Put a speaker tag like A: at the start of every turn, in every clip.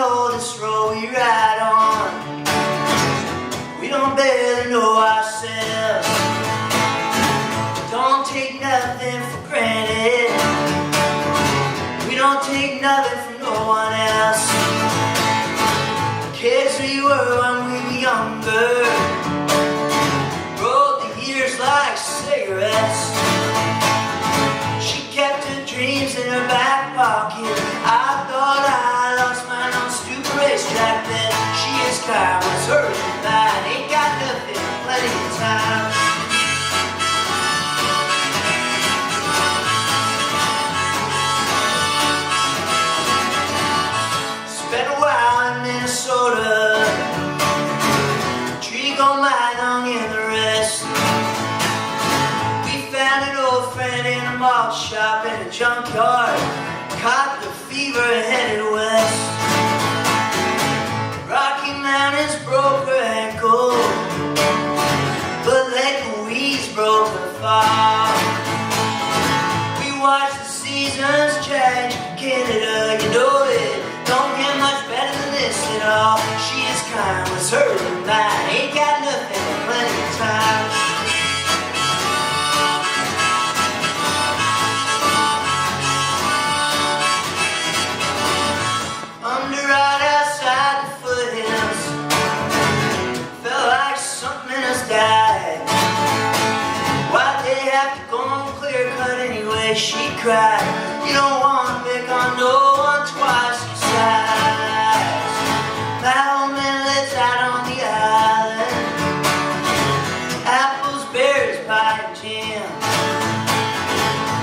A: know this road we ride on. We don't barely know ourselves. Don't take nothing for granted. We don't take nothing from no one else. Kids we were when we were younger, rolled the years like cigarettes. She kept her dreams in her back pocket. I thought I lost mine on stupid racetrack then. She is kind, was hers and mine. Ain't got nothing, plenty of time. Spent a while in Minnesota, tree gold mine hung in the rest. We found an old friend in a malt shop in a junkyard, caught the fever and headed west. Rocky Mountains broke her ankle, but Lake Louise broke her fall. We watched the seasons change in Canada, you know it don't get much better than this at all. She is kind, was hers and mine. Ain't got nothing, plenty of time. Under right outside the foothills, felt like something in us died. Why'd they have to go on clear cut anyway? She cried. You don't want to pick on no one twice your size. My old man lives out on the island. Apples, berries, pie, and jam.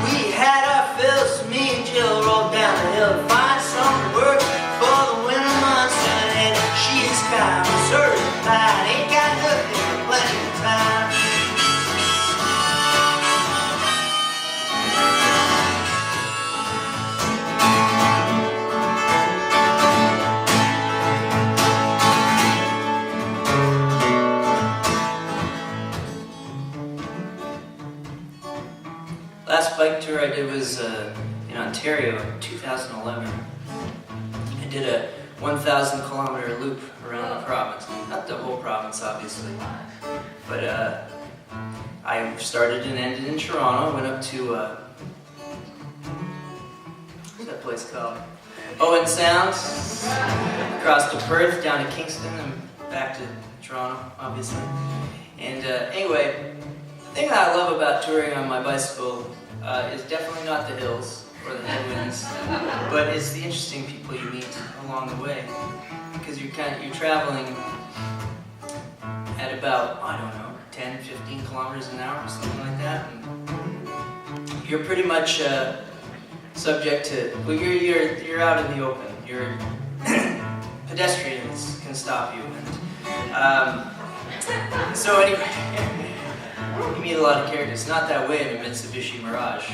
A: We had our fills, me and Jill rolled down the hill to find some work for the winter months ahead. She is kind, was hers and mine. Ain't got nothing, plenty of time. Last bike tour I did was in Ontario in 2011. I did a 1,000 kilometer loop around the province. Not the whole province, obviously. But I started and ended in Toronto, went up to, what's that place called? Owen Sound, across to Perth, down to Kingston, and back to Toronto, obviously. And anyway, the thing that I love about touring on my bicycle is definitely not the hills or the headwinds, but it's the interesting people you meet along the way. Because you're traveling at about, I don't know, 10, 15 kilometers an hour or something like that. And you're pretty much subject to, well, you're out in the open. Your pedestrians can stop you. And, so anyway, you meet a lot of characters. Not that way in a Mitsubishi Mirage.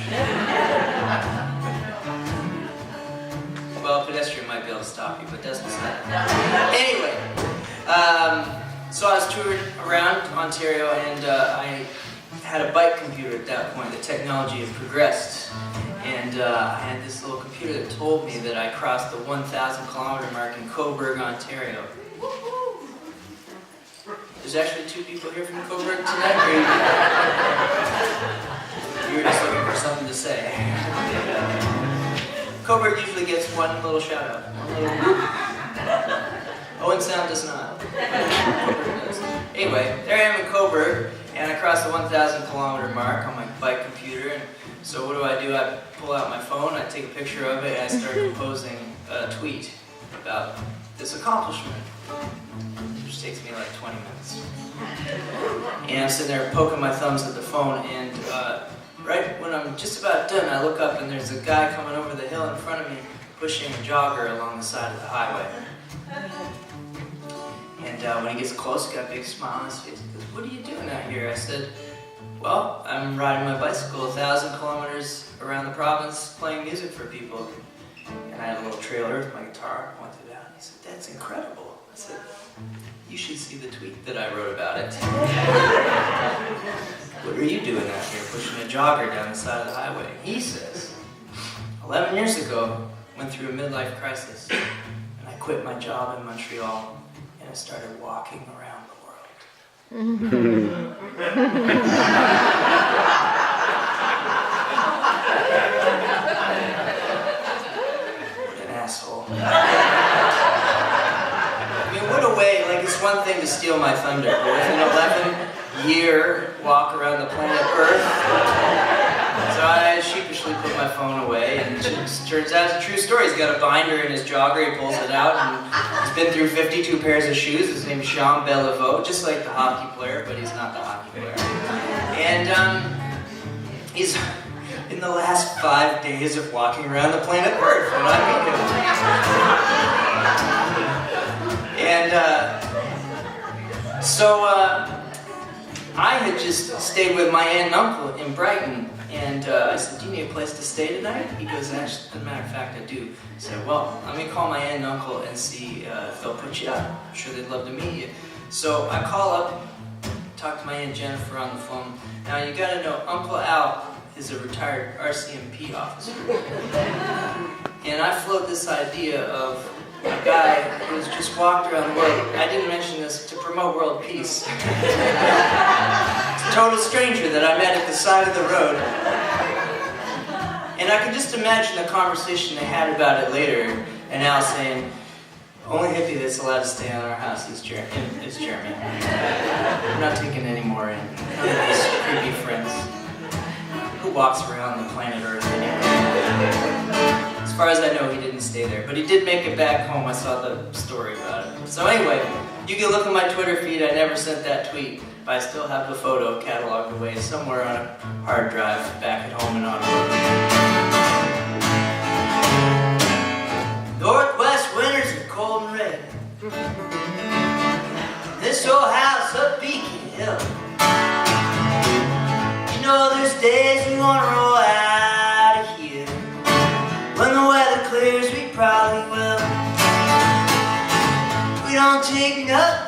A: Well, a pedestrian might be able to stop you, but that's beside it. Anyway, so I was touring around Ontario, and I had a bike computer at that point. The technology had progressed, and I had this little computer that told me that I crossed the 1,000 kilometer mark in Cobourg, Ontario. There's actually 2 people here from Cobourg tonight. You were just looking for something to say. Cobourg usually gets one little shout out. Owen Sound does not. Cobourg does. Anyway, there I am in Cobourg, and I crossed the 1,000 kilometer mark on my bike computer. And so what do? I pull out my phone, I take a picture of it, and I start composing a tweet about this accomplishment. Which takes me like 20 minutes. And I'm sitting there poking my thumbs at the phone, and right when I'm just about done, I look up and there's a guy coming over the hill in front of me, pushing a jogger along the side of the highway. And when he gets close, he got a big smile on his face. He goes, "What are you doing out here?" I said, "Well, I'm riding my bicycle 1,000 kilometers around the province playing music for people." And I had a little trailer with my guitar, pointed out. He said, "That's incredible." I said, "You should see the tweet that I wrote about it." "What are you doing out here pushing a jogger down the side of the highway?" He says, 11 years ago, went through a midlife crisis, and I quit my job in Montreal and I started walking around the world. What an asshole. I mean, what a way, like it's one thing to steal my thunder, but with an 11-year walk around the planet Earth, so I sheepishly put my phone away, and it just turns out it's a true story. He's got a binder in his jogger, he pulls it out, and he's been through 52 pairs of shoes. His name's Jean Beliveau, just like the hockey player, but he's not the hockey player. And he's in the last 5 days of walking around the planet Earth when I meet him. And so I had just stayed with my aunt and uncle in Brighton. And I said, do you need a place to stay tonight? He goes, as a matter of fact, I do. I said, well, let me call my aunt and uncle and see if they'll put you up. I'm sure they'd love to meet you. So I call up, talk to my aunt Jennifer on the phone. Now you gotta know, Uncle Al is a retired RCMP officer. And I float this idea of a guy who's just walked around the world. I didn't mention this to promote world peace. Total stranger that I met at the side of the road. And I can just imagine the conversation they had about it later, and Al saying, only hippie that's allowed to stay in our house is Jeremy. I'm not taking any more in. None of these creepy friends. Who walks around the planet Earth anyway? As far as I know, he didn't stay there, but he did make it back home. I saw the story about it. So anyway, you can look at my Twitter feed. I never sent that tweet. But I still have the photo cataloged away somewhere on a hard drive back at home in Ottawa. Northwest winters are cold and red. This old house up Beacon Hill. You know there's days we want to roll out of here. When the weather clears, we probably will. We don't take nothing